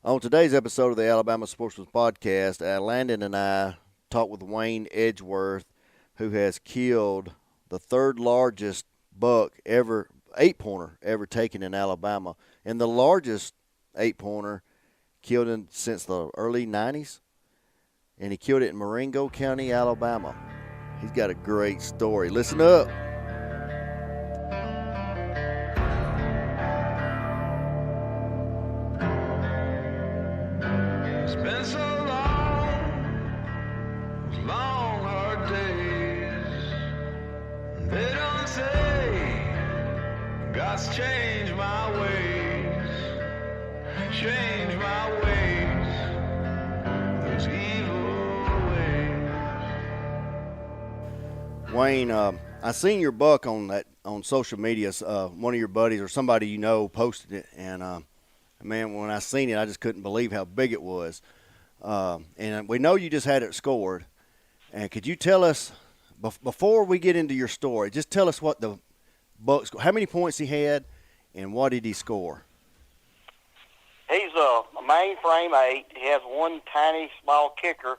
On today's episode of the Alabama Sportsman's Podcast, Landon and I talked with Wayne Edgeworth, who has killed the third largest buck ever, 8-pointer ever taken in Alabama, and the largest 8-pointer killed since the early 90s, and he killed it in Morengo County, Alabama. He's got a great story. Listen up. It's been so long, long hard days. They don't say God's changed my ways, changed my ways, those evil ways. Wayne, I seen your buck on social media. One of your buddies or somebody you know posted it, and man, when I seen it, I just couldn't believe how big it was. And we know you just had it scored. And could you tell us, before we get into your story, just tell us what the buck scored, how many points he had, and what did he score? He's a mainframe 8. He has one tiny small kicker,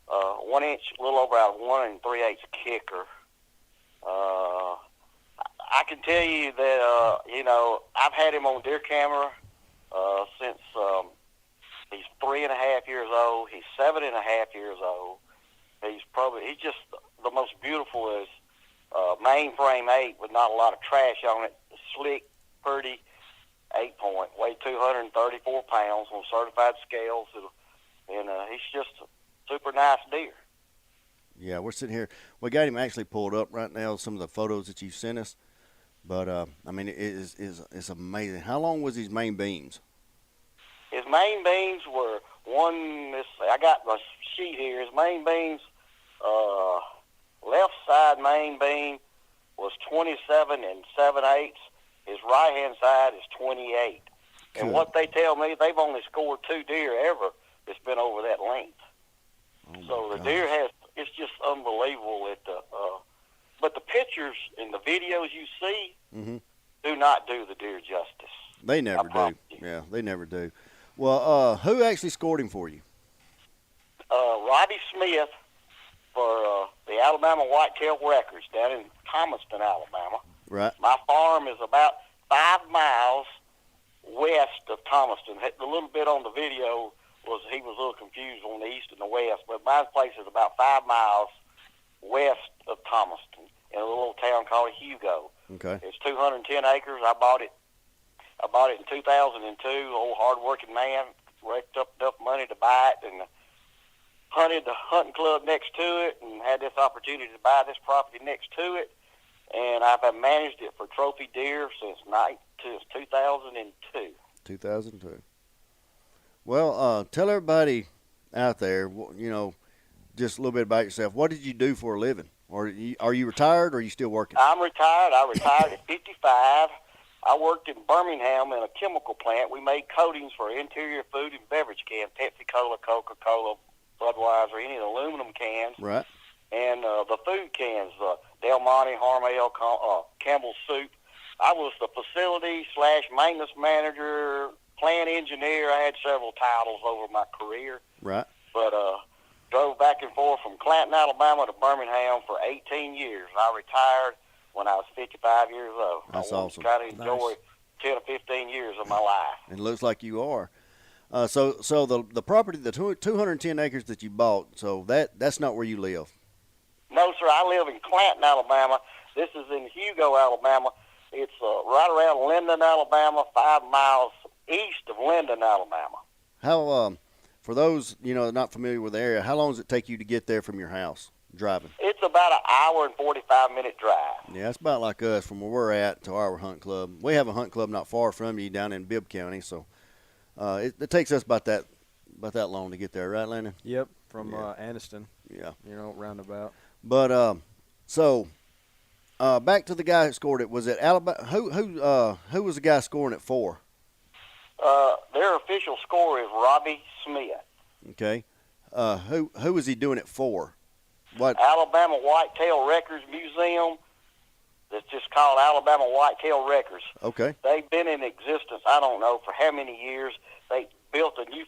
1 inch, a little over a 1 3/8 kicker. I can tell you that, I've had him on deer camera since he's 3.5 years old. He's 7.5 years old. He's just the most beautiful is mainframe 8 with not a lot of trash on it. Slick, pretty 8-point, weighed 234 pounds on certified scales, and he's just a super nice deer. Yeah, we're sitting here. We got him actually pulled up right now, some of the photos that you sent us. But, it's amazing. How long was his main beams? His main beams were I got my sheet here. His main beams, left side main beam was 27 7/8. His right-hand side is 28. Good. And what they tell me, they've only scored 2 deer ever that's been over that length. Oh So the gosh. deer it's just unbelievable. But the pictures and the videos you see do not do the deer justice. They never I promise do. you. Yeah, they never do. Well, who actually scored him for you? Robbie Smith for the Alabama Whitetail Records down in Thomaston, Alabama. Right. My farm is about 5 miles west of Thomaston. The little bit on the video he was a little confused on the east and the west, but my place is about 5 miles west of Thomaston in a little town called Hugo. Okay. It's 210 acres. I bought it in 2002. Old hard-working man raked up enough money to buy it and hunted the hunting club next to it and had this opportunity to buy this property next to it. And I've managed it for trophy deer since 2002. 2002. Well, tell everybody out there, just a little bit about yourself. What did you do for a living? Or are you retired or are you still working? I'm retired. I retired at 55. I worked in Birmingham in a chemical plant. We made coatings for interior food and beverage cans, Pepsi-Cola, Coca-Cola, Budweiser, any of the aluminum cans. Right. And the food cans, Del Monte, Hormel, Campbell's Soup. I was the facility/maintenance manager, plant engineer. I had several titles over my career. Right. But drove back and forth from Clanton, Alabama to Birmingham for 18 years. I retired when I was 55 years old. That's I awesome. Kind of enjoy Nice. 10 or 15 years of my life. It looks like you are. So the property, the 210 acres that you bought, so that's not where you live. No, sir. I live in Clanton, Alabama. This is in Hugo, Alabama. It's right around Linden, Alabama, 5 miles east of Linden, Alabama. How, for those, not familiar with the area, how long does it take you to get there from your house, driving? It's about an hour and 45-minute drive. Yeah, it's about like us from where we're at to our hunt club. We have a hunt club not far from you down in Bibb County, so it takes us about that long to get there, right, Landon? Yep, from Anniston. Yeah. Roundabout. But back to the guy who scored it. Was it Alabama? Who was the guy scoring it for? Their official score is Robbie Smith. Okay. Who was he doing it for? What? Alabama Whitetail Records Museum that's just called Alabama Whitetail Records. Okay. They've been in existence, I don't know, for how many years. They built a new,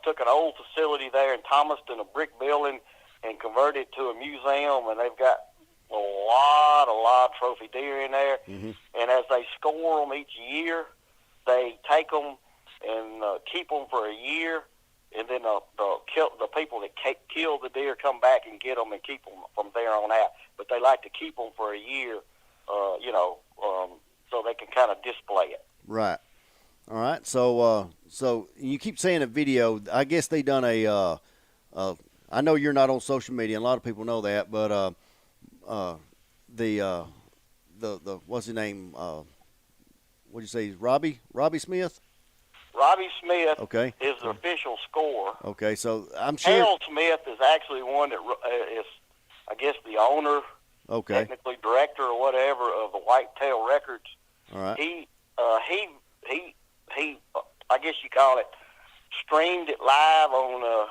took an old facility there in Thomaston, a brick building, and converted it to a museum, and they've got a lot of trophy deer in there. Mm-hmm. And as they score them each year, they take them and keep them for a year, and then the people that kill the deer come back and get them and keep them from there on out. But they like to keep them for a year, so they can kind of display it. Right. All right. So so you keep saying a video. I guess they done a. I know you're not on social media, and a lot of people know that, but the what's his name? What'd you say? Robbie Smith. Robbie Smith Okay. is the official scorer. Okay. So I'm sure. Hal Smith is actually one that is, I guess, the owner, Okay. technically director or whatever of the Whitetail Records. All right. He I guess you call it, streamed it live on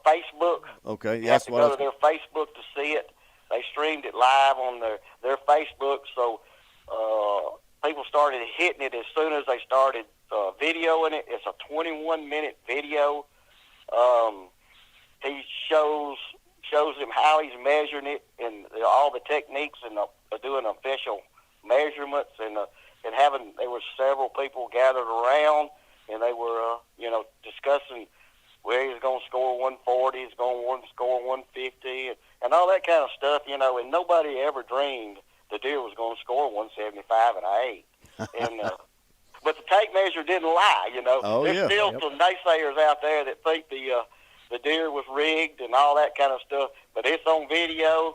Facebook. Okay. You That's have to what. go to their Facebook to see it. They streamed it live on their Facebook, so people started hitting it as soon as they started videoing it. It's a 21-minute video. He shows him how he's measuring it and all the techniques and doing official measurements and there were several people gathered around, and they were discussing where he's going to score 140, he's going to score 150, and all that kind of stuff, and nobody ever dreamed the deer was going to score 175 and an 8. And but the tape measure didn't lie, Oh, There's yeah. still some naysayers out there that think the deer was rigged and all that kind of stuff, but it's on video.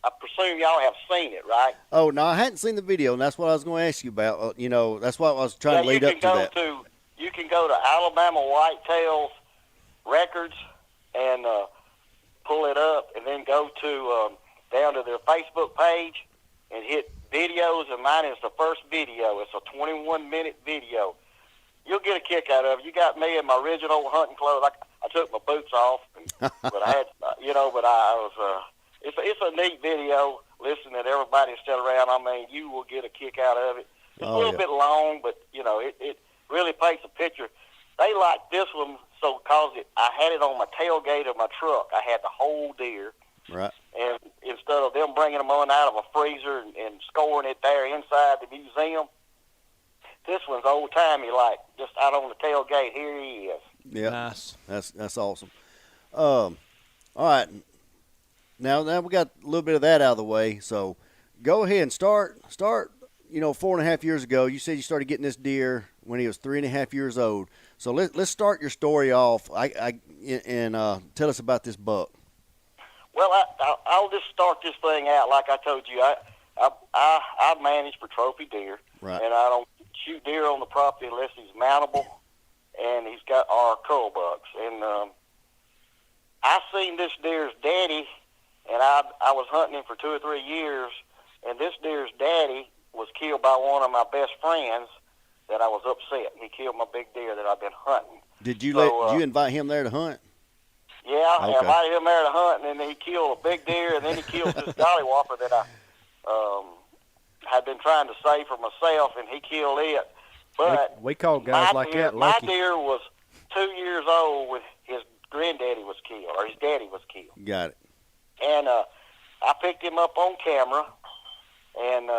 I presume y'all have seen it, right? Oh no, I hadn't seen the video, and that's what I was going to ask you about. That's what I was trying to lead up to that. You can go to Alabama Whitetails Records and pull it up, and then go to down to their Facebook page and hit videos, and mine is the first video. It's a 21-minute video. You'll get a kick out of it. You got me in my original hunting clothes. I took my boots off, but I had, but I was. It's a neat video. Listening to everybody still around, I mean, you will get a kick out of it. It's a little bit long, but it really paints a picture. They like this one because I had it on my tailgate of my truck. I had the whole deer. Right. And instead of them bringing them on out of a freezer and scoring it there inside the museum, this one's old-timey, like just out on the tailgate. Here he is. Yeah. Nice. That's awesome. All right. Now we got a little bit of that out of the way. So go ahead and start. 4.5 years ago, you said you started getting this deer when he was 3.5 years old. So let's start your story off. And tell us about this buck. Well, I'll just start this thing out like I told you. I manage for trophy deer, Right. and I don't shoot deer on the property unless he's mountable and he's got our cull bucks. And I seen this deer's daddy, and I was hunting him for 2 or 3 years, and this deer's daddy was killed by one of my best friends that I was upset. He killed my big deer that I've been hunting. Did you So, did you invite him there to hunt? Yeah, I Okay. invited him there to hunt, and then he killed a big deer, and then he killed this gollywhopper that I had been trying to save for myself, and he killed it. But We call guys like that my lucky. deer was 2 years old when his granddaddy was killed, or his daddy was killed. Got it. And I picked him up on camera, and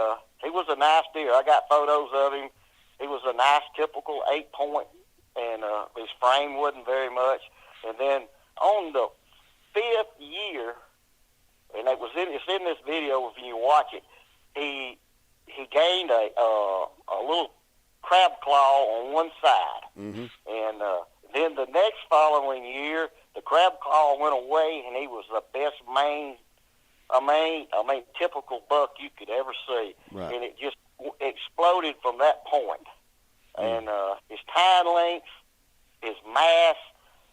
he was a nice deer. I got photos of him. He was a nice, typical 8-point, and his frame wasn't very much. And then on the 5th year, and it's in this video if you watch it, he gained a little crab claw on one side. Mm-hmm. And then the next following year, the crab claw went away, and he was the best typical buck you could ever see. Right. And it just exploded from that point. And his tine length, his mass,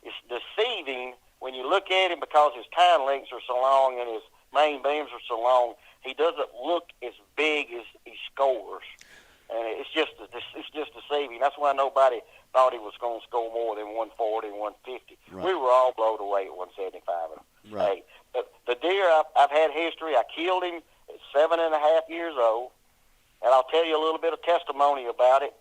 it's deceiving when you look at him because his tine lengths are so long and his main beams are so long. He doesn't look as big as he scores, and it's just deceiving. That's why nobody thought he was going to score more than 140, 150. Right. We were all blown away at 175 and Right. 8. But the deer, I've had history. I killed him at 7.5 years old. And I'll tell you a little bit of testimony about it.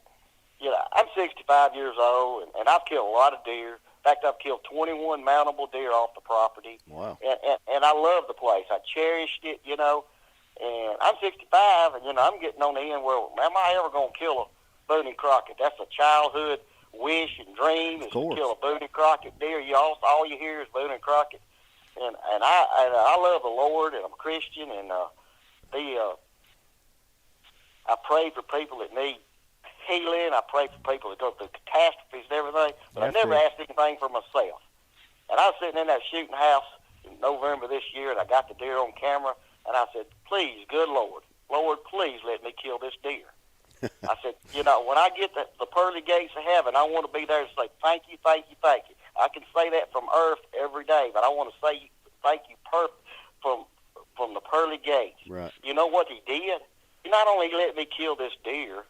You know, I'm 65 years old, and I've killed a lot of deer. In fact, I've killed 21 mountable deer off the property. Wow. And I love the place. I cherished it, you know. And I'm 65, and, you know, I'm getting on the end where, am I ever going to kill a Boone Crockett? That's a childhood wish and dream, is to kill a Boone Crockett deer. All you hear is Boone Crockett. And I love the Lord, and I'm a Christian, and I pray for people that need healing. I pray for people that go through catastrophes and everything, but I never asked anything for myself. And I was sitting in that shooting house in November this year, and I got the deer on camera, and I said, please, good Lord, please let me kill this deer. I said, you know, when I get the pearly gates of heaven, I want to be there to say, thank you, thank you, thank you. I can say that from earth every day, but I want to say thank you from the pearly gates. Right. You know what he did? He not only let me kill this deer,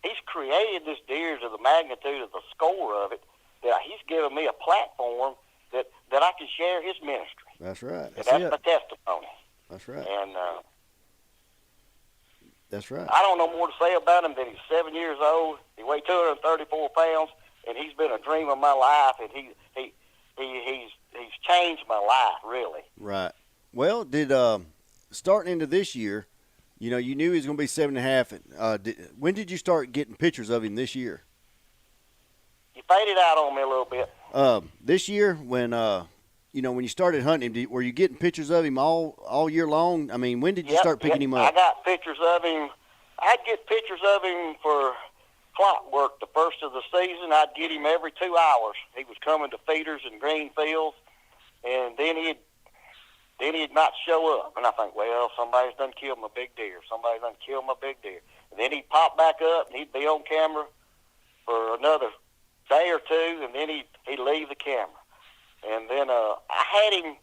he's created this deer to the magnitude of the score of it, that he's given me a platform that I can share his ministry. That's right. That's my testimony. That's right. And that's right. I don't know more to say about him than he's 7 years old. He weighed 234 pounds, and he's been a dream of my life, and he's changed my life, really. Right. Well, starting into this year, you know, you knew he was going to be 7.5. When did you start getting pictures of him this year? You faded out on me a little bit. This year, when you know, when you started hunting him, were you getting pictures of him all year long? I mean, when did you start picking him up? I got pictures of him. I'd get pictures of him for clockwork the first of the season. I'd get him every 2 hours. He was coming to feeders and green fields, and then he'd not show up. And I think, well, somebody's done killed my big deer. Somebody's done killed my big deer. And then he'd pop back up, and he'd be on camera for another day or two, and then he'd leave the camera. And then I had him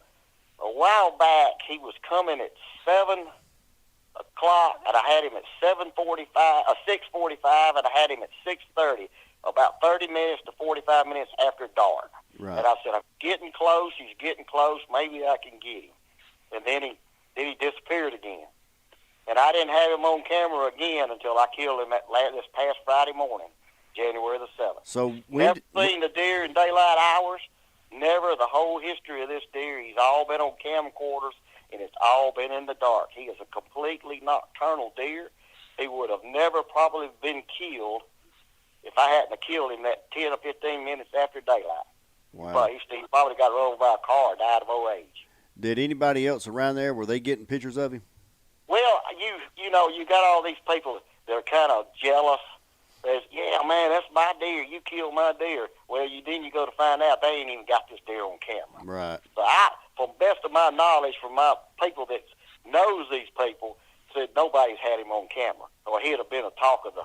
a while back. He was coming at 7 o'clock, and I had him at 6:45, and I had him at 6:30, about 30 minutes to 45 minutes after dark. Right. And I said, I'm getting close. He's getting close. Maybe I can get him. And then he disappeared again. And I didn't have him on camera again until I killed him this past Friday morning, January the 7th. So never seen the deer in daylight hours. Never the whole history of this deer. He's all been on camcorders, and it's all been in the dark. He is a completely nocturnal deer. He would have never probably been killed if I hadn't killed him that 10 or 15 minutes after daylight. Wow. But he probably got run over by a car, died of old age. Did anybody else around there, were they getting pictures of him? Well, you know, you got all these people that are kind of jealous. Says, yeah, man, that's my deer. You killed my deer. Well, then you go to find out they ain't even got this deer on camera. Right. So from best of my knowledge, from my people that knows these people, said nobody's had him on camera, or he'd have been a talk of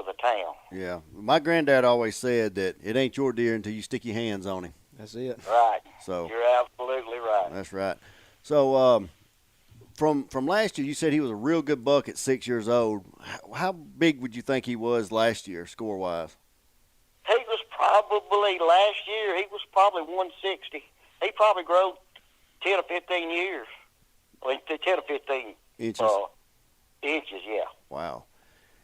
the town. Yeah. My granddad always said that it ain't your deer until you stick your hands on him. That's it. Right. So you're absolutely right. That's right. So from last year, you said he was a real good buck at 6 years old. How big would you think he was last year, score-wise? He was probably, last year, he was probably 160. He probably grew 10 or 15 years. I mean, 10 or 15 inches. Inches, yeah. Wow.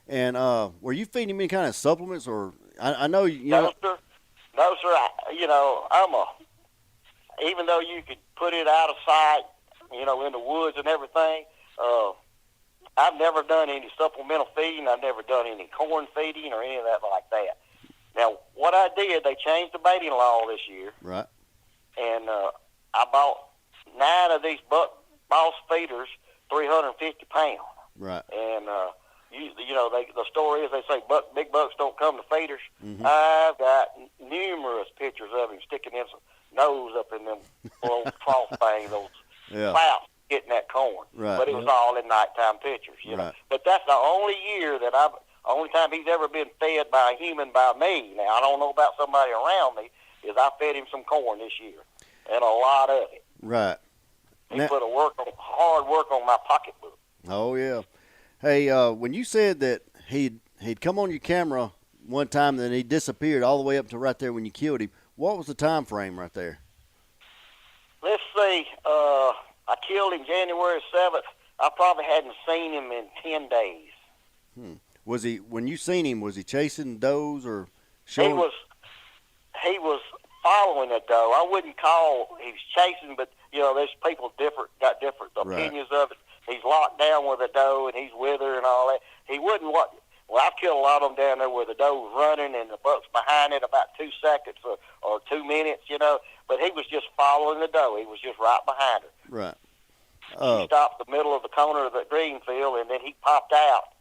And were you feeding him any kind of supplements, or I know you No, know? sir. No, sir. Even though you could put it out of sight, you know, in the woods and everything, I've never done any supplemental feeding. I've never done any corn feeding or any of that like that. Now, what I did, they changed the baiting law this year. Right. And I bought 9 of these boss feeders, 350 pounds. Right. And, you know, the story is they say big bucks don't come to feeders. Mm-hmm. I've got numerous pictures of him sticking his nose up in them little trough things, those spouts getting that corn. Right. But it was all in nighttime pictures, you know. But that's the only year that only time he's ever been fed by a human by me. Now, I don't know about somebody around me, is I fed him some corn this year, and a lot of it. Right. He put hard work on my pocketbook. Oh, yeah. Hey, when you said that he'd come on your camera one time and then he disappeared all the way up to right there when you killed him, what was the time frame right there? Let's see. I killed him January 7th. I probably hadn't seen him in 10 days. Was he, when you seen him, was he chasing does or He showing? he was following a doe. I wouldn't call he was chasing, but there's people got different opinions of it. He's locked down with a doe and he's with her and all that. He wouldn't what. Well, I've killed a lot of them down there where the doe's running and the buck's behind it about 2 seconds or 2 minutes, But he was just following the doe. He was just right behind her. Right. He stopped the middle of the corner of the green field and then he popped out.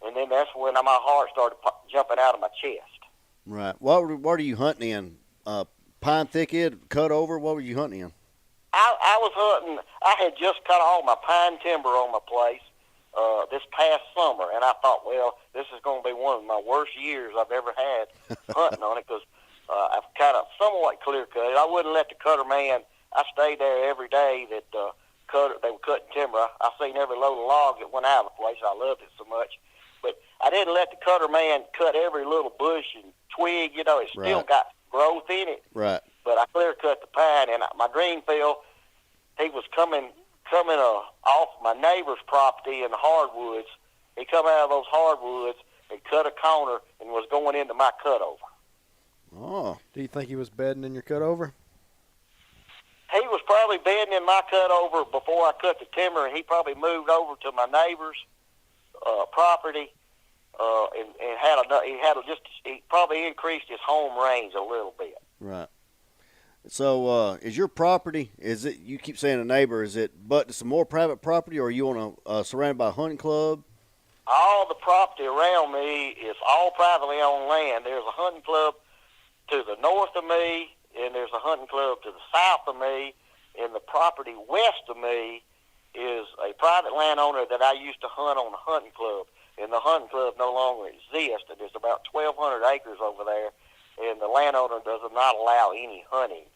And then that's when my heart started jumping out of my chest. Right. What are you hunting in? Pine thicket, cut over? What were you hunting in? I was hunting. I had just cut all my pine timber on my place this past summer, and I thought, well, this is going to be one of my worst years I've ever had hunting on it because I've kind of somewhat clear cut it. I wouldn't let the cutter man. I stayed there every day that they were cutting timber. I seen every load of logs that went out of the place. I loved it so much. But I didn't let the cutter man cut every little bush and twig. It still got growth in it. Right. But I clear cut the pine, and my green field, he was coming off my neighbor's property in the hardwoods. He come out of those hardwoods and cut a corner and was going into my cutover. Oh. Do you think he was bedding in your cutover? He was probably bedding in my cutover before I cut the timber, and he probably moved over to my neighbor's property, and he probably increased his home range a little bit. Right. So, is your property? Is it? You keep saying a neighbor. Is it? But some more private property, or are you on surrounded by a hunting club? All the property around me is all privately owned land. There's a hunting club to the north of me, and there's a hunting club to the south of me, and the property west of me is a private landowner that I used to hunt on the hunting club, and the hunting club no longer exists, and there's about 1,200 acres over there, and the landowner does not allow any hunting.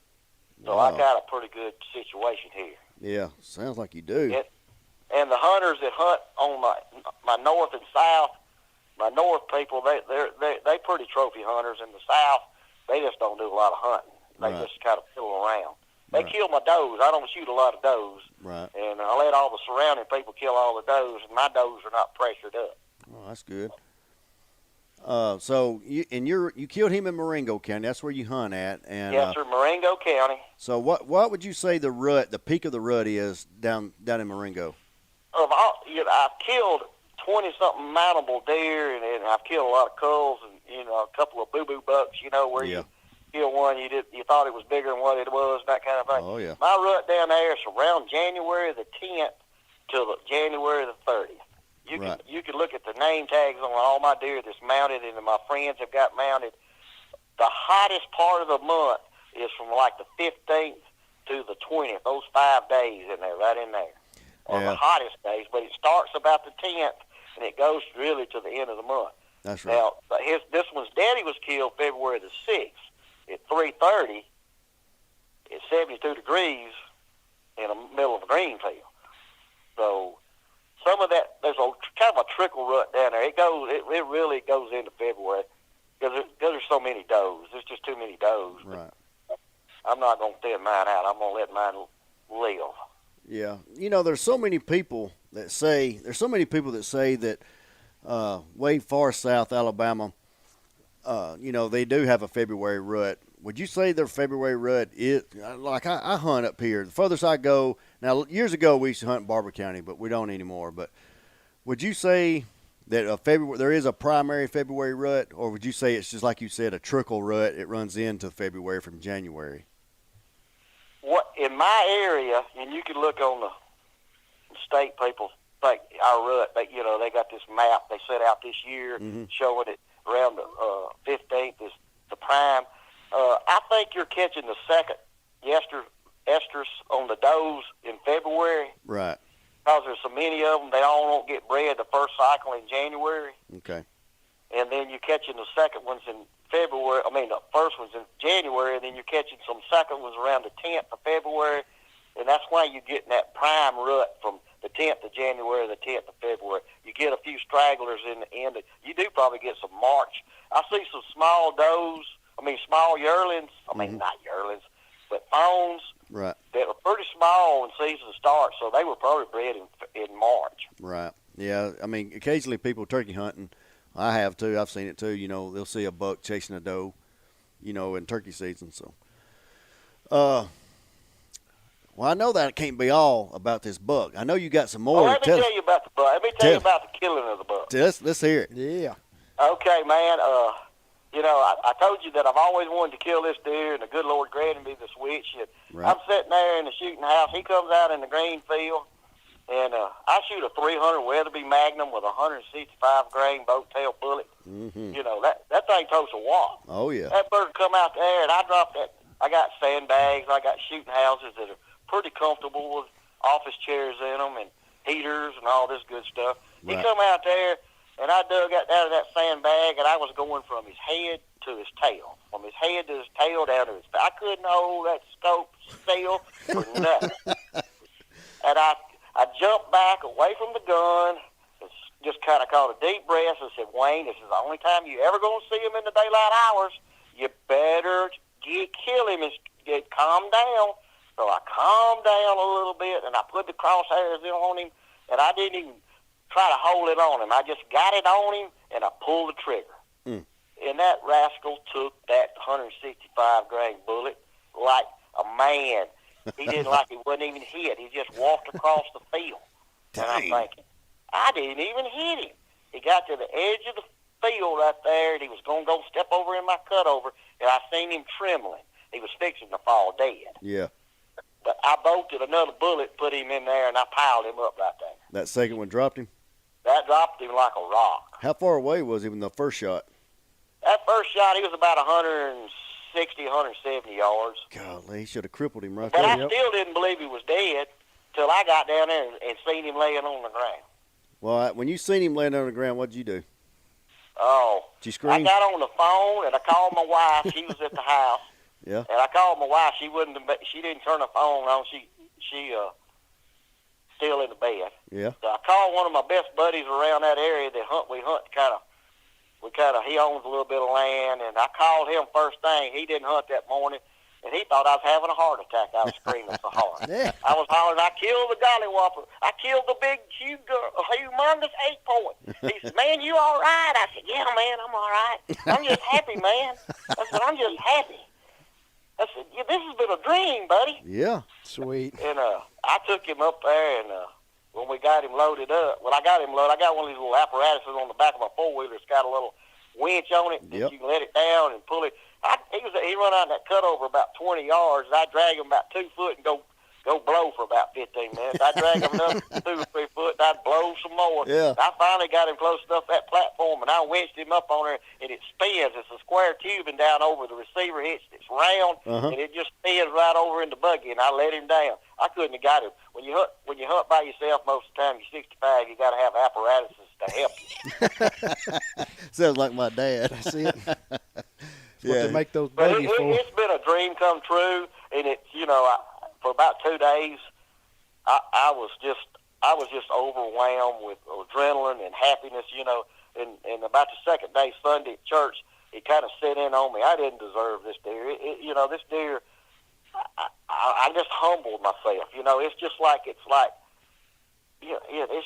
So Wow. I got a pretty good situation here. Yeah, sounds like you do. And the hunters that hunt on my north and south, my north people, they pretty trophy hunters. In the south, they just don't do a lot of hunting. They Right. just kind of fiddle around. They Right. kill my does. I don't shoot a lot of does. Right. And I let all the surrounding people kill all the does, and my does are not pressured up. Oh, that's good. So you killed him in Morengo County. That's where you hunt at. And Yes, sir, Morengo County. so what would you say the peak of the rut is down in Morengo? I've killed 20-something mountable deer, and I've killed a lot of culls and a couple of boo-boo bucks. Where Yeah. you kill one, you thought it was bigger than what it was, that kind of thing. Oh yeah. My rut down there is around January the 10th to January the 30th. You can look at the name tags on all my deer that's mounted, and my friends have got mounted. The hottest part of the month is from like the 15th to the 20th. Those 5 days in there, right in there, are the hottest days. But it starts about the 10th, and it goes really to the end of the month. That's right. Now, this one's daddy was killed February the 6th at 3:30 at 72 degrees in the middle of a green field. So some of that, there's a kind of a trickle rut down there. It really goes into February because there's so many does. There's just too many does. Right. I'm not going to thin mine out. I'm going to let mine live. Yeah. There's so many people that say that way far south Alabama, they do have a February rut. Would you say their February rut is like I hunt up here? The furthest I go now, years ago we used to hunt in Barber County, but we don't anymore. But would you say that there is a primary February rut, or would you say it's just like you said, a trickle rut? It runs into February from January. What in my area, and you can look on the state people think our rut. They got this map they set out this year showing it around the 15th is the prime. I think you're catching the second estrus on the does in February. Right. Because there's so many of them, they all don't get bred the first cycle in January. Okay. And then you're catching the second ones in February. The first one's in January, and then you're catching some second ones around the 10th of February. And that's why you're getting that prime rut from the 10th of January to the 10th of February. You get a few stragglers in the end. You do probably get some March. I see some small does. Small yearlings. Not yearlings, but fawns Right. that were pretty small when season starts, so they were probably bred in March. Right. Yeah. I mean, occasionally people turkey hunting. I have too. I've seen it too. You know, they'll see a buck chasing a doe, you know, in turkey season. So, well, I know that can't be all about this buck. I know you got some more. Let me tell you about the buck. Let me tell you about the killing of the buck. Let's hear it. Yeah. Okay, man. You know, I told you that I've always wanted to kill this deer, and the good Lord granted me the switch. And Right. I'm sitting there in the shooting house. He comes out in the green field, and I shoot a 300 Weatherby Magnum with a 165 grain boat tail bullet. Mm-hmm. You know, that thing totes a watt. Oh yeah. That bird come out there, and I dropped that. I got sandbags. I got shooting houses that are pretty comfortable with office chairs in them and heaters and all this good stuff. He Right. come out there, and I dug out of that sandbag, and I was going from his head to his tail, from his head to his tail down to his. I couldn't hold that scope still for nothing. And I jumped back away from the gun, and just kind of caught a deep breath and said, Wayne, this is the only time you ever going to see him in the daylight hours. You better kill him and calm down. So I calmed down a little bit, and I put the crosshairs in on him, and I didn't even try to hold it on him. I just got it on him, and I pulled the trigger. Mm. And that rascal took that 165 grain bullet like a man. He didn't like he wasn't even hit. He just walked across the field. And I'm Dang. thinking, I didn't even hit him. He got to the edge of the field right there, and he was going to go step over in my cutover, and I seen him trembling. He was fixing to fall dead. Yeah. But I bolted another bullet, put him in there, and I piled him up right there. That second one dropped him. That dropped him like a rock. How far away was he when the first shot? That first shot, he was about 160, 170 yards. Golly, he should have crippled him right But there. I still didn't believe he was dead till I got down there and seen him laying on the ground. Well, when you seen him laying on the ground, what'd you do? Oh, Did you I scream? got on the phone and I called my wife. She was at the house. Yeah. And I called my wife. She didn't turn the phone on. She still in the bed. Yeah. So I called one of my best buddies around that area that he owns a little bit of land, and I called him first thing. He didn't hunt that morning, and he thought I was having a heart attack. I was screaming so hard. Yeah. I was hollering, I killed the gollywhopper. I killed the big, humongous 8-point. He said, man, you all right? I said, yeah, man, I'm all right. I'm just happy, man. I said, I'm just happy. I said, yeah, this has been a dream, buddy. Yeah. Sweet. And I took him up there, and when we got him loaded up, I got him loaded. I got one of these little apparatuses on the back of my four-wheeler. It's got a little winch on it. Yep. You can let it down and pull it. He run out that cutover about 20 yards, and I drag him about 2 foot and go blow for about 15 minutes. I drag him another 2 or 3 foot, and I'd blow some more. Yeah. I finally got him close enough to that platform, and I winched him up on there, and it spins. It's a square tubing down over the receiver hitch. It's round, Uh-huh. and it just spins right over in the buggy, and I let him down. I couldn't have got him. When you hunt by yourself most of the time, you're 65, you got to have apparatuses to help you. Sounds like my dad. That's it. That's what Yeah. they make those But babies for. it's been a dream come true, and it's for about 2 days, I was just overwhelmed with adrenaline and happiness, and about the second day, Sunday at church, it kind of set in on me. I didn't deserve this deer. This deer, I just humbled myself. It's just like it's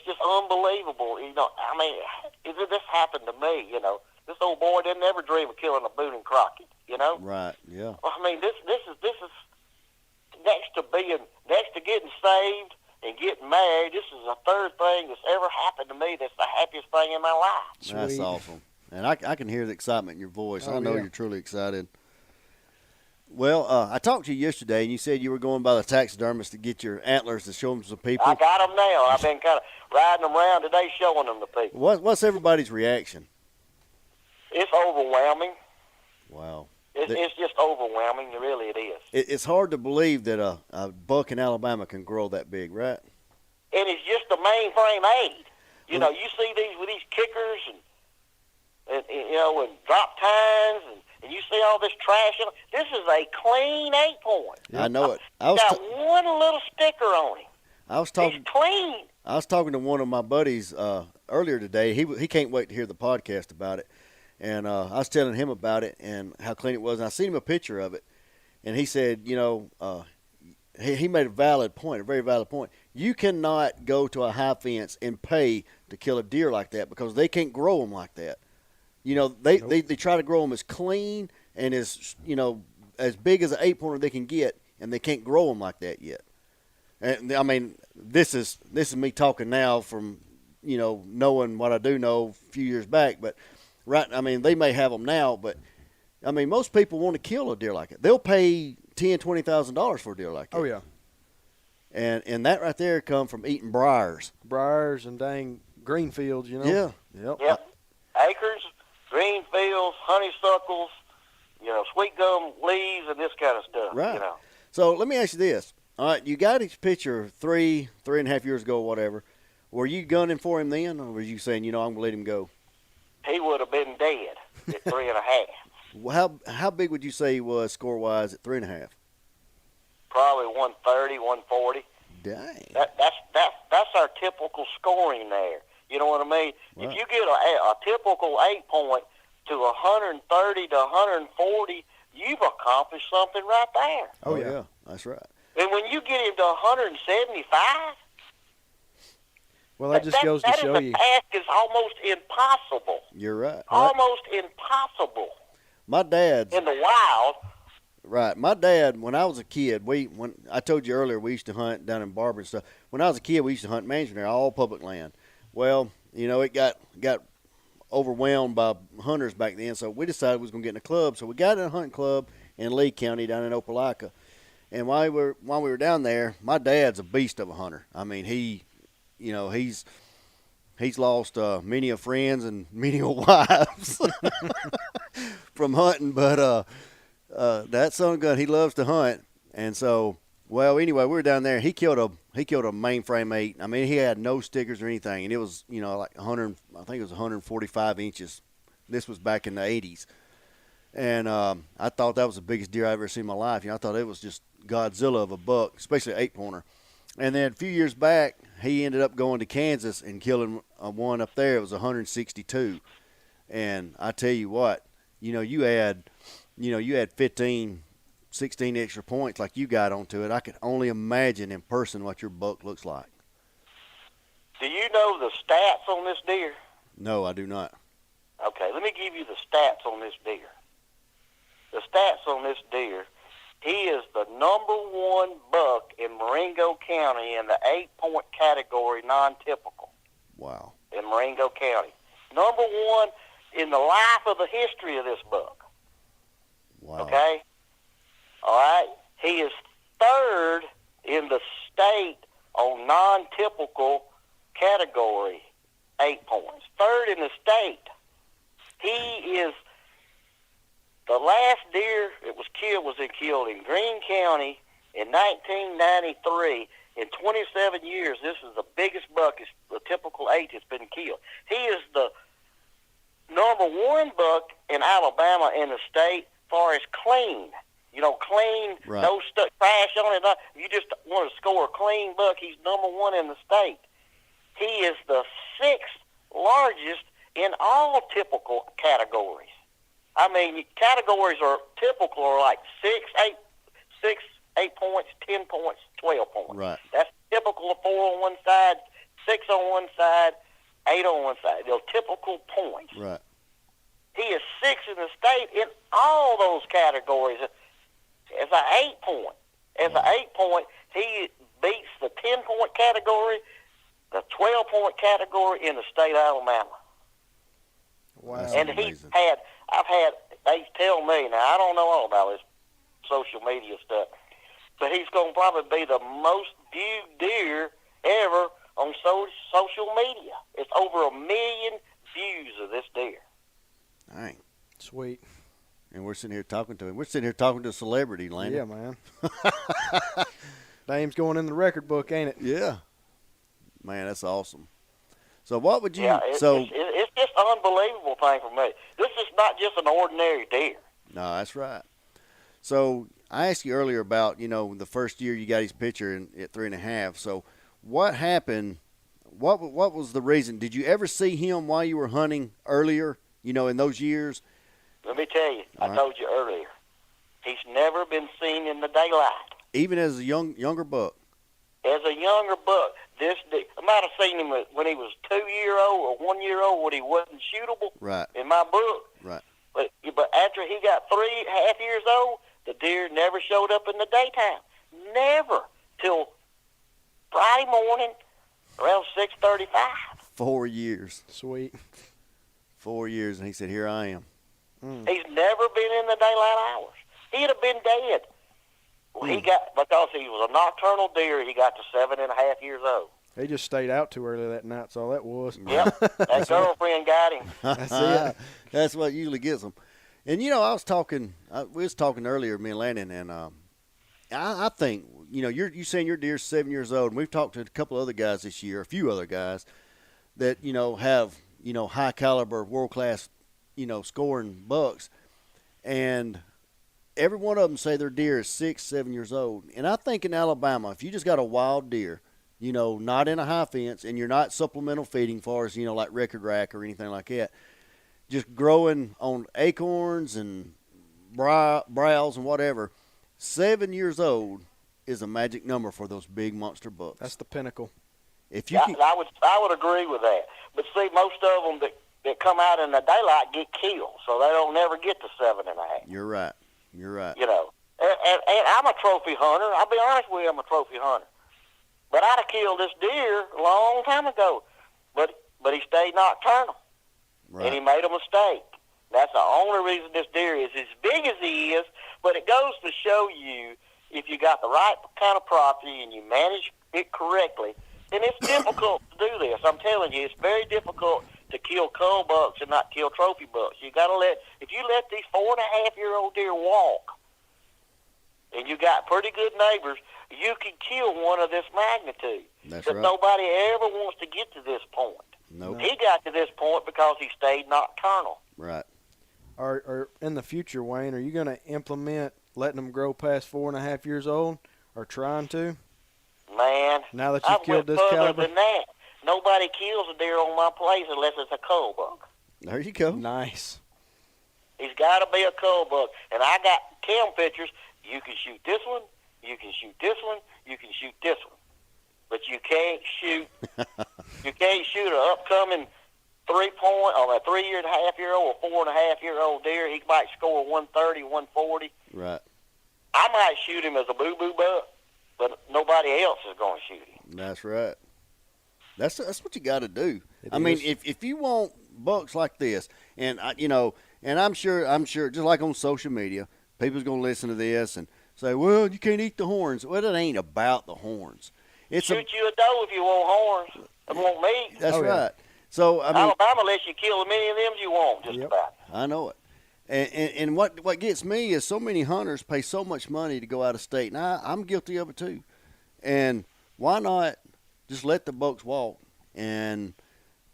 just unbelievable. I mean, this happened to me. This old boy didn't ever dream of killing a Boone and Crockett. Right. Yeah. I mean, this is next to getting saved and getting married. This is the third thing that's ever happened to me. That's the happiest thing in my life. That's Sweet. awesome. And I can hear the excitement in your voice. Oh, I know yeah. you're truly excited. Well, I talked to you yesterday, and you said you were going by the taxidermist to get your antlers to show them to people. I got them now. I've been kind of riding them around today, showing them to people. What's everybody's reaction? It's overwhelming. Wow. It's just overwhelming. Really, it is. It's hard to believe that a buck in Alabama can grow that big, right? And it's just the mainframe aid. You see these with these kickers and drop tines and you see all this trash. This is a clean 8-point. I know it. Got one little sticker on him. I was He's talking. clean. I was talking to one of my buddies earlier today. He can't wait to hear the podcast about it, and I was telling him about it and how clean it was. And I seen him a picture of it, and he said, he made a valid point, a very valid point. You cannot go to a high fence and pay to kill a deer like that because they can't grow them like that. You know, they try to grow them as clean and as, as big as an 8-pointer they can get, and they can't grow them like that yet. And I mean, this is me talking now from, knowing what I do know a few years back. But they may have them now, but I mean, most people want to kill a deer like it. They'll pay $10,000-$20,000 for a deer like that. Oh yeah. And that right there come from eating briars. Briars and dang green fields, Yeah. Yep. Acres, green fields, honeysuckles, sweet gum leaves, and this kind of stuff. Right. So let me ask you this. All right, you got his picture 3.5 years ago or whatever. Were you gunning for him then, or were you saying, I'm going to let him go? He would have been dead at 3.5. Well, how big would you say he was score-wise at 3.5? Probably 130, 140. Dang. That's our typical scoring there. You know what I mean? Right. If you get a typical 8-point to 130 to 140, you've accomplished something right there. Oh yeah, that's right. And when you get him to 175, well, that just goes to show you. That task is almost impossible. You're right. Almost impossible. My dad's in the wild. Right. My dad, when I was a kid, when I told you earlier, we used to hunt down in Barber and stuff. When I was a kid, we used to hunt management area, all public land. Well, it got overwhelmed by hunters back then, so we decided we was going to get in a club. So we got in a hunting club in Lee County down in Opelika. And while we were down there, my dad's a beast of a hunter. I mean, he's lost many a friends and many a wives from hunting, but that son of a gun, he loves to hunt. And so, well, anyway, we were down there. He killed a mainframe 8. I mean, he had no stickers or anything, and it was like 100. I think it was 145 inches. This was back in the 80s, and I thought that was the biggest deer I ever seen in my life. I thought it was just Godzilla of a buck, especially an 8-pointer. And then a few years back, he ended up going to Kansas and killing one up there. It was 162, and I tell you what, you add 15, 16 extra points like you got onto it. I could only imagine in person what your buck looks like. Do you know the stats on this deer? No, I do not. Okay, let me give you the stats on this deer. The stats on this deer, he is the number 1 buck in Morengo County in the 8-point category, non-typical. Wow. In Morengo County. Number 1 in the life of the history of this buck. Wow. Okay? All right? He is 3rd in the state on non-typical category, 8 points. 3rd in the state. He is the last deer that was killed in Greene County in 1993. In 27 years, this is the biggest buck, the typical 8 that's been killed. He is the number 1 buck in Alabama in the state far as clean. Clean, right. No trash on it. You just want to score a clean buck, he's number 1 in the state. He is the 6th largest in all typical categories. I mean, categories are typical are like 6, 8 points, 10 points, 12 points. Right. That's typical of 4 on one side, 6 on one side, 8 on one side. They're typical points. Right. He is 6th in the state in all those categories. As an 8-point. As an 8-point, he beats the 10-point category, the 12-point category in the state of Alabama. Wow. That's And amazing. they tell me, now I don't know all about this social media stuff, but he's going to probably be the most viewed deer ever on social media. It's over 1 million views of this deer. Dang. Sweet. And we're sitting here talking to him. We're sitting here talking to a celebrity, Landon. Yeah, man. Name's going in the record book, ain't it? Yeah. Man, that's awesome. So what would you It's just an unbelievable thing for me. This is not just an ordinary deer. No, that's right. So I asked you earlier about, the first year you got his picture at 3.5. So what happened? What was the reason? Did you ever see him while you were hunting earlier, in those years? Let me tell you, All I right. told you earlier, he's never been seen in the daylight. Even as a younger buck. As a younger buck, I might have seen him when he was 2-year-old or 1-year-old when he wasn't shootable. Right. In my book. Right. But after he got 3.5 years old, the deer never showed up in the daytime. Never till Friday morning around 6:35. 4 years. Sweet. 4 years, and he said, "Here I am." He's never been in the daylight hours. He'd have been dead. Well, because he was a nocturnal deer, he got to 7.5 years old. He just stayed out too early that night. That's all that was. Yep, that girlfriend got him. That's it. That's what usually gets them. And we was talking earlier, me and Landon, and I think you saying your deer's 7 years old, and we've talked to a couple other guys this year, a few other guys that have high caliber, world class, scoring bucks, and every one of them say their deer is 6, 7 years old. And I think in Alabama, if you just got a wild deer, not in a high fence, and you're not supplemental feeding, far as like record rack or anything like that, just growing on acorns and browse and whatever, 7 years old is a magic number for those big monster bucks. That's the pinnacle. If you I would agree with that. But see, most of them that come out in the daylight get killed, so they don't never get to 7.5. You're right. And I'm a trophy hunter. I'll be honest with you, I'm a trophy hunter. But I'd have killed this deer a long time ago. But he stayed nocturnal. Right. And he made a mistake. That's the only reason this deer is as big as he is. But it goes to show you, if you got the right kind of property and you manage it correctly, then it's difficult to do this. I'm telling you, it's very difficult to kill cull bucks and not kill trophy bucks. If you let these 4.5-year-old deer walk, and you got pretty good neighbors, you can kill one of this magnitude. That's but right. Nobody ever wants to get to this point. Nope. He got to this point because he stayed nocturnal. Right. Or in the future, Wayne, are you going to implement letting them grow past 4.5 years old, or trying to? Man, Now that you've killed this further caliber? than that. Nobody kills a deer on my place unless it's a cull buck. There you go. Nice. He's got to be a cull buck. And I got cam pictures. You can shoot this one. You can shoot this one. You can shoot this one. But you can't shoot. You can't shoot an upcoming 3-point or a 3.5-year-old or 4.5-year-old deer. He might score 130, 140. Right. I might shoot him as a boo-boo buck, but nobody else is going to shoot him. That's right. That's what you got to do. It I mean, is. if you want bucks like this, and and I'm sure, just like on social media, people's going to listen to this and say, "Well, you can't eat the horns." Well, it ain't about the horns. It's Shoot you a doe if you want horns and want meat. That's Oh, yeah. right. So I mean, Alabama lets you kill as many of them as you want, just Yep. about. I know it. And what gets me is so many hunters pay so much money to go out of state, and I'm guilty of it too. And why not just let the bucks walk and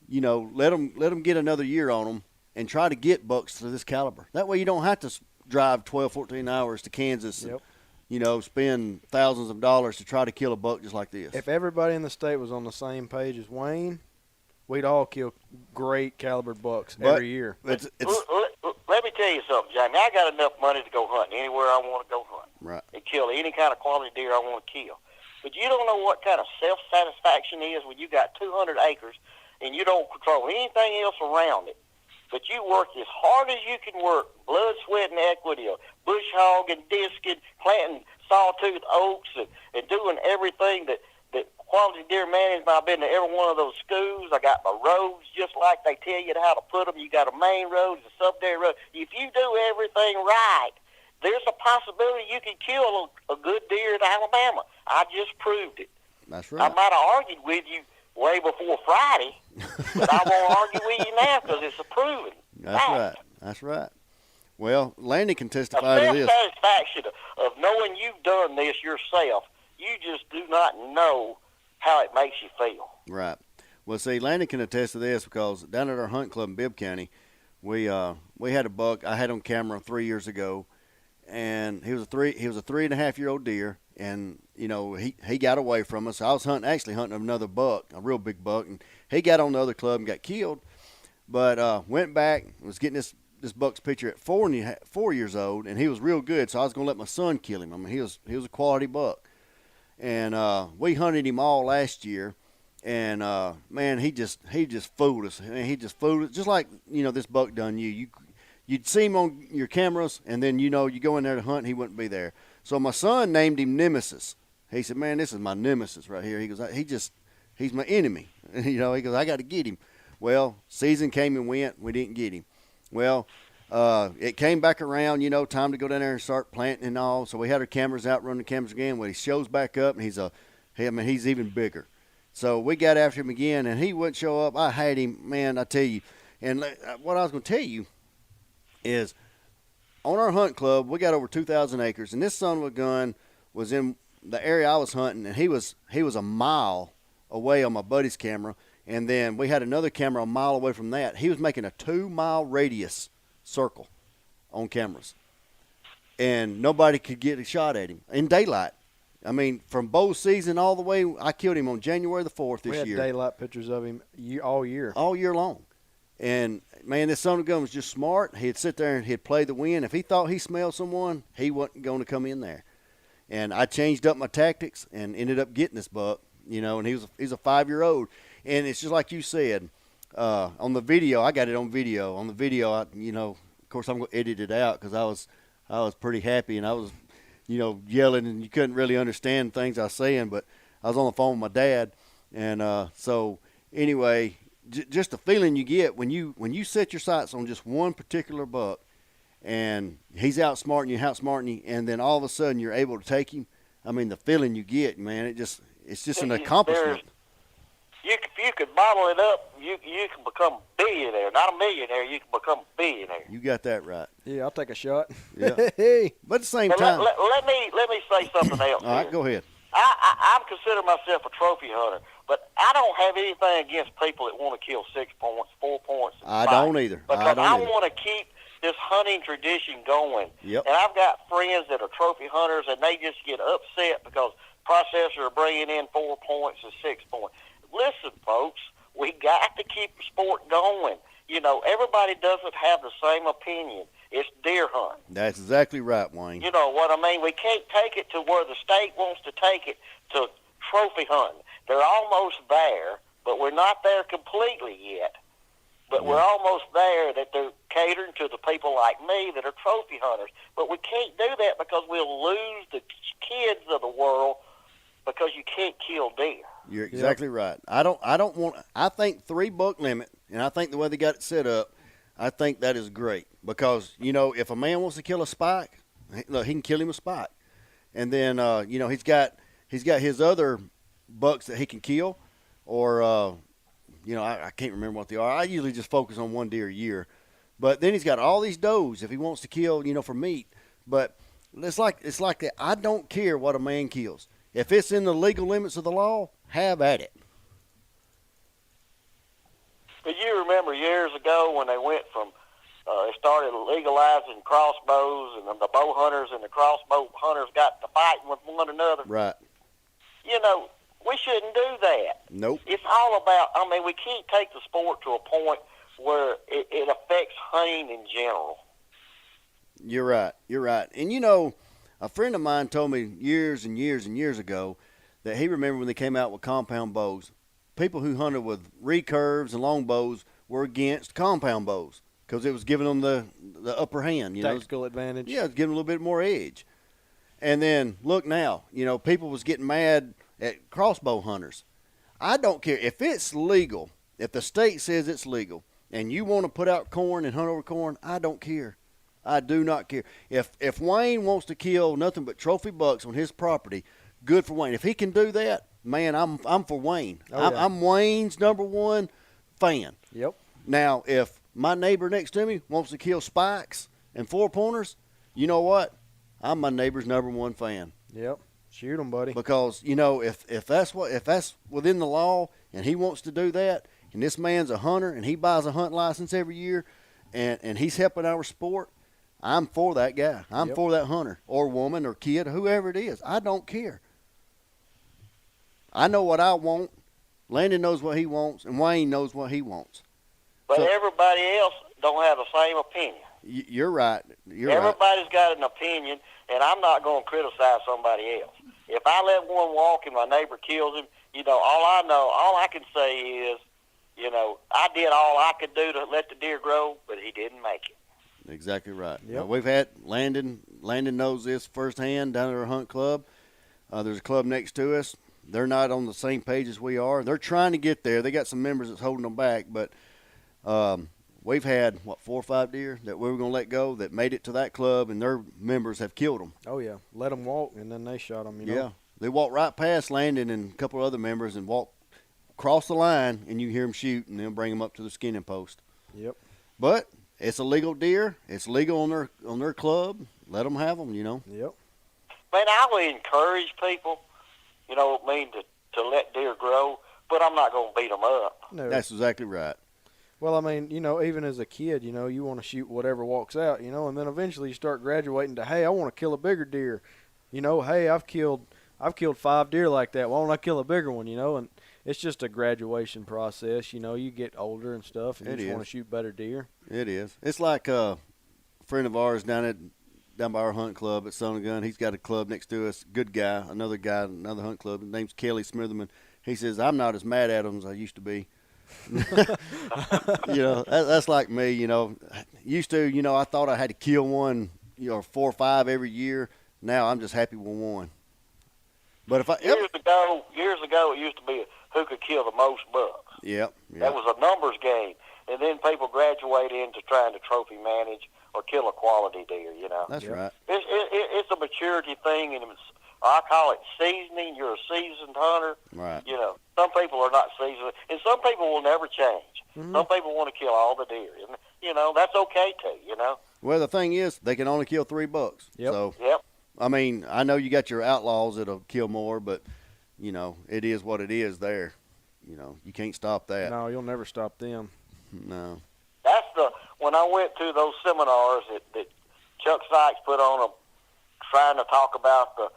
let them get another year on them and try to get bucks to this caliber. That way you don't have to drive 12, 14 hours to Kansas. Yep. And, spend thousands of dollars to try to kill a buck just like this. If everybody in the state was on the same page as Wayne, we'd all kill great caliber bucks every year. It's Let me tell you something, Jamie. I got enough money to go hunting anywhere I want to go hunt right. and kill any kind of quality deer I want to kill. But you don't know what kind of self-satisfaction is when you got 200 acres and you don't control anything else around it. But you work as hard as you can work, blood, sweat, and equity, bush hogging, disking, planting sawtooth oaks, and doing everything that quality deer management. I've been to every one of those schools. I got my roads just like they tell you how to put them. You got a main road, a secondary road. If you do everything right, there's a possibility you can kill a good deer in Alabama. I just proved it. That's I right. might have argued with you way before Friday, but I won't argue with you now because it's a proven That's fact. right. That's right. Well, Landy can A testify to this. self-satisfaction of knowing you've done this yourself, you just do not know how it makes you feel. Right. Well, see, Landon can attest to this because down at our hunt club in Bibb County, we had a buck I had on camera 3 years ago, and he was a 3.5-year-old deer, and he got away from us. I was actually hunting another buck, a real big buck, and he got on the other club and got killed. But went back, was getting this this buck's picture at 4 years old, and he was real good. So I was gonna let my son kill him. I mean, he was a quality buck, and we hunted him all last year. And man, he just fooled us. I mean, he just fooled us, just like this buck done you. You'd see him on your cameras, and then you go in there to hunt, and he wouldn't be there. So my son named him Nemesis. He said, "Man, this is my nemesis right here." He goes, he's my enemy. He goes, "I got to get him." Well, season came and went. We didn't get him. Well, it came back around. Time to go down there and start planting and all. So we had our cameras out, running the cameras again. Well, he shows back up, and he's even bigger. So we got after him again, and he wouldn't show up. I had him, man, I tell you. And what I was going to tell you is on our hunt club, we got over 2,000 acres, and this son of a gun was in the area I was hunting, and he was a mile away on my buddy's camera, and then we had another camera a mile away from that. He was making a 2-mile radius circle on cameras, and nobody could get a shot at him in daylight. I mean, from bow season all the way, I killed him on January the 4th this year. We had daylight pictures of him all year. All year long. And, man, this son of a gun was just smart. He'd sit there and he'd play the wind. If he thought he smelled someone, he wasn't going to come in there. And I changed up my tactics and ended up getting this buck, and he's a 5-year-old. And it's just like you said, on the video, I got it on video. On the video, of course, I'm going to edit it out because I was pretty happy, and I was – yelling, and you couldn't really understand things I was saying, but I was on the phone with my dad. And so anyway, just the feeling you get when you set your sights on just one particular buck, and he's outsmarting you, and then all of a sudden you're able to take him. I mean, the feeling you get, man, it's just an accomplishment. You could bottle it up. You can become a billionaire. Not a millionaire. You can become a billionaire. You got that right. Yeah, I'll take a shot. Yeah. But at the same But time, let me say something else. all right, go ahead. I consider myself a trophy hunter, but I don't have anything against people that want to kill 6 points, 4 points. I don't either. Because I want to keep this hunting tradition going. Yep. And I've got friends that are trophy hunters, and they just get upset because processors are bringing in 4 points and 6 points. Listen, folks, we got to keep the sport going. Everybody doesn't have the same opinion. It's deer hunting. That's exactly right, Wayne. You know what I mean? We can't take it to where the state wants to take it to trophy hunting. They're almost there, but we're not there completely yet. But we're almost there that they're catering to the people like me that are trophy hunters. But we can't do that because we'll lose the kids of the world because you can't kill deer. You're exactly right. I think 3 buck limit, and I think the way they got it set up, I think that is great because, if a man wants to kill a spike, look, he can kill him a spike. And then, he's got his other bucks that he can kill or, I can't remember what they are. I usually just focus on one deer a year. But then he's got all these does if he wants to kill, for meat. But it's like that. I don't care what a man kills. If it's in the legal limits of the law, have at it. But you remember years ago when they went from, they started legalizing crossbows, and then the bow hunters and the crossbow hunters got to fighting with one another. Right. We shouldn't do that. Nope. It's all about, we can't take the sport to a point where it affects hunting in general. You're right. And, a friend of mine told me years and years and years ago that he remembered when they came out with compound bows. People who hunted with recurves and long bows were against compound bows because it was giving them the upper hand. Tactical advantage. Yeah, it's giving a little bit more edge. And then look now, people was getting mad at crossbow hunters. I don't care if it's legal. If the state says it's legal and you want to put out corn and hunt over corn, I don't care. I do not care. If Wayne wants to kill nothing but trophy bucks on his property, good for Wayne. If he can do that, man, I'm for Wayne. Oh, yeah. I'm Wayne's #1 fan. Yep. Now, if my neighbor next to me wants to kill spikes and 4-pointers, you know what? I'm my neighbor's #1 fan. Yep. Shoot them, buddy. Because if that's within the law and he wants to do that, and this man's a hunter and he buys a hunt license every year, and he's helping our sport, I'm for that guy. I'm for that hunter or woman or kid, whoever it is. I don't care. I know what I want. Landon knows what he wants, and Wayne knows what he wants. But everybody else don't have the same opinion. You're right. You're right. Everybody's got an opinion, and I'm not going to criticize somebody else. If I let one walk and my neighbor kills him, all I can say is, I did all I could do to let the deer grow, but he didn't make it. Exactly right. Yep. We've had Landon knows this firsthand down at our hunt club. There's a club next to us. They're not on the same page as we are. They're trying to get there. They got some members that's holding them back, but we've had, 4 or 5 deer that we were going to let go that made it to that club, and their members have killed them. Oh, yeah. Let them walk, and then they shot them, Yeah. They walked right past Landon and a couple of other members and walked across the line, and you hear them shoot, and they'll bring them up to the skinning post. Yep. But it's a legal deer. It's legal on their club. Let them have them, Yep. Man, I would encourage people, to let deer grow, but I'm not going to beat them up. No. That's exactly right. Well, I mean, even as a kid, you want to shoot whatever walks out, and then eventually you start graduating to, hey, I want to kill a bigger deer. Hey, I've killed 5 deer like that. Why don't I kill a bigger one, And it's just a graduation process. You get older and stuff, and you just want to shoot better deer. It is. It's like a friend of ours down by our hunt club at Son of Gun. He's got a club next to us. Good guy, another hunt club. His name's Kelly Smitherman. He says, I'm not as mad at him as I used to be. That's like me, Used to, I thought I had to kill one, 4 or 5 every year. Now I'm just happy with one. But if years ago, it used to be who could kill the most bucks. Yep. That was a numbers game, and then people graduate into trying to trophy manage or kill a quality deer. That's right. It's a maturity thing, and I call it seasoning. You're a seasoned hunter. Right. Some people are not seasoned, and some people will never change. Mm-hmm. Some people want to kill all the deer, and that's okay too. Well, the thing is, they can only kill 3 bucks. Yep. So, yep. I mean, I know you got your outlaws that'll kill more, but it is what it is. There, you can't stop that. No, you'll never stop them. No. That's when I went to those seminars that Chuck Sykes put on, trying to talk about the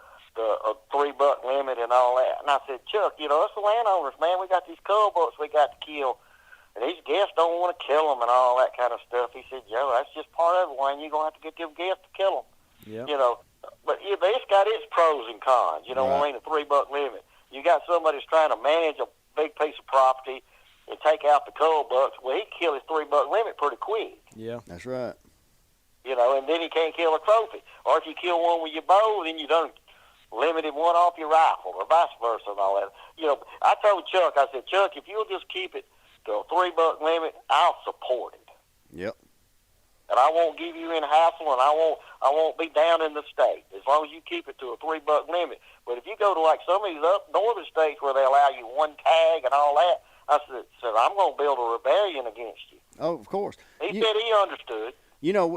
3 buck limit and all that. And I said, Chuck, us the landowners, man, we got these cull bucks we got to kill, and these guests don't want to kill them and all that kind of stuff. He said, Joe, that's just part of it, Wayne. You're going to have to get them guests to kill them. Yeah. But it's got its pros and cons. Right. The 3 buck limit. You got somebody that's trying to manage a big piece of property and take out the cull bucks. Well, he can kill his 3 buck limit pretty quick. Yeah. That's right. And then he can't kill a trophy. Or if you kill one with your bow, then you done limited one off your rifle, or vice versa and all that. I told Chuck, I said, Chuck, if you'll just keep it to a 3 buck limit, I'll support it. Yep. And I won't give you any hassle, and I won't be down in the state as long as you keep it to a 3 buck limit. But if you go to like some of these up northern states where they allow you 1 tag and all that, I said I'm going to build a rebellion against you. Oh, of course. He said he understood.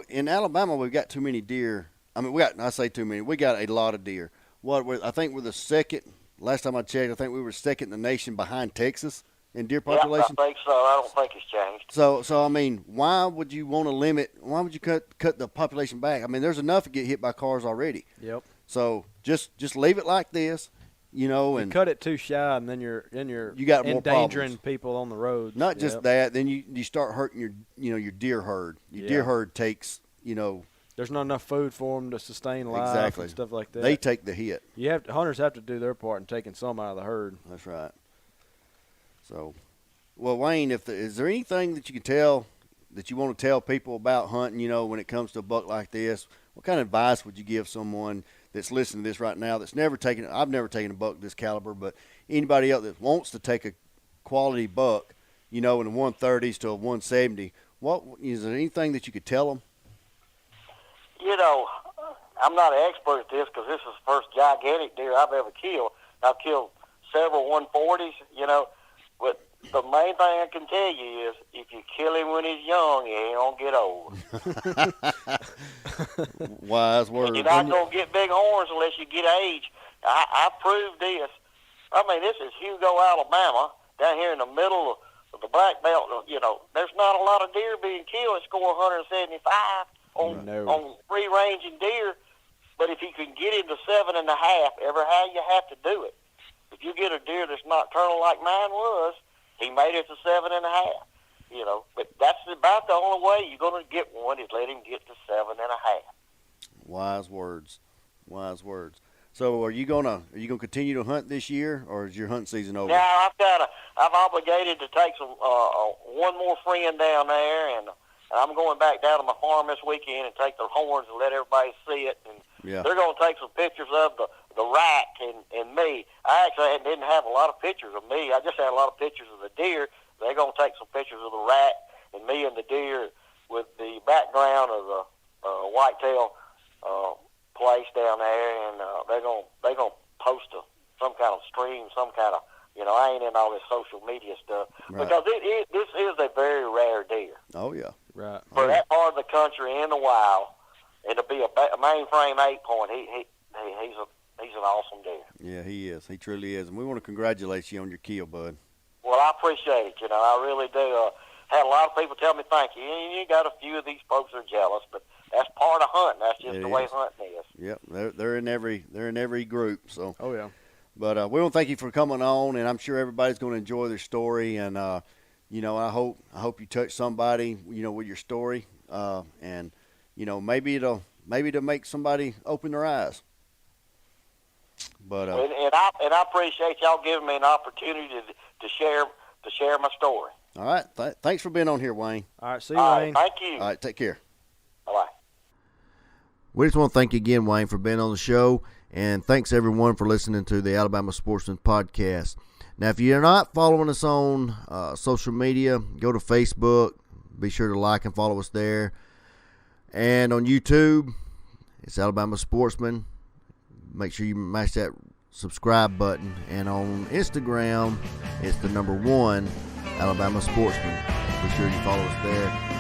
In Alabama, we've got too many deer. I mean, I say too many. We got a lot of deer. I think we're the second. Last time I checked, I think we were second in the nation behind Texas in deer population. Yeah, I think so. I don't think it's changed. So I mean, why would you want to limit? Why would you cut the population back? I mean, there's enough to get hit by cars already. Yep. So just leave it like this, and you cut it too shy, and then you're you got more endangering problems. people on the road. Not just that, then you start hurting your deer herd. Your deer herd takes There's not enough food for them to sustain life exactly. and stuff like that. They take the hit. Hunters have to do their part in taking some out of the herd. That's right. So, well, Wayne, is there anything that you can tell that you want to tell people about hunting? When it comes to a buck like this, what kind of advice would you give someone that's listening to this right now that's never taken? I've never taken a buck this caliber, but anybody else that wants to take a quality buck, in the 130s to a 170, what is there anything that you could tell them? I'm not an expert at this because this is the first gigantic deer I've ever killed. I've killed several 140s, but the main thing I can tell you is if you kill him when he's young, he ain't going to get old. Wise word. And you're not going to get big horns unless you get age. I proved this. I mean, this is Hugo, Alabama, down here in the middle of the Black Belt. There's not a lot of deer being killed. It score 175 on free-ranging deer. But if you can get him to 7.5, ever how you have to do it. If you get a deer that's nocturnal like mine was, he made it to 7.5. But that's about the only way you're going to get one is let him get to 7.5. Wise words. Wise words. So are you gonna continue to hunt this year, or is your hunt season over? Now I've obligated to take some one more friend down there, and I'm going back down to my farm this weekend and take their horns and let everybody see it. And they're going to take some pictures of the rack and me. I actually didn't have a lot of pictures of me. I just had a lot of pictures of the deer. They're going to take some pictures of the rack and me and the deer with the background of the whitetail place down there, and they're going to post some kind of stream, some kind of, I ain't in all this social media stuff, because this is a very rare deer. Oh yeah, right. For that part of the country in the wild, and to be a mainframe 8-point, he's an awesome deer. Yeah, he is. He truly is, and we want to congratulate you on your kill, bud. Well, I appreciate it. I really do. Had a lot of people tell me thank you. You got a few of these folks that are jealous, but that's part of hunting. That's just the way hunting is. Yep, they're in every group. So. Oh yeah. But we want to thank you for coming on, and I'm sure everybody's going to enjoy their story. And I hope you touch somebody, with your story, and maybe it'll make somebody open their eyes. But and I appreciate y'all giving me an opportunity to share my story. All right, thanks for being on here, Wayne. All right, see you, Wayne. Thank you. All right, take care. Bye. We just want to thank you again, Wayne, for being on the show. And thanks, everyone, for listening to the Alabama Sportsman Podcast. Now, if you're not following us on social media, go to Facebook. Be sure to like and follow us there. And on YouTube, it's Alabama Sportsman. Make sure you mash that subscribe button. And on Instagram, it's the #1 Alabama Sportsman. Be sure you follow us there.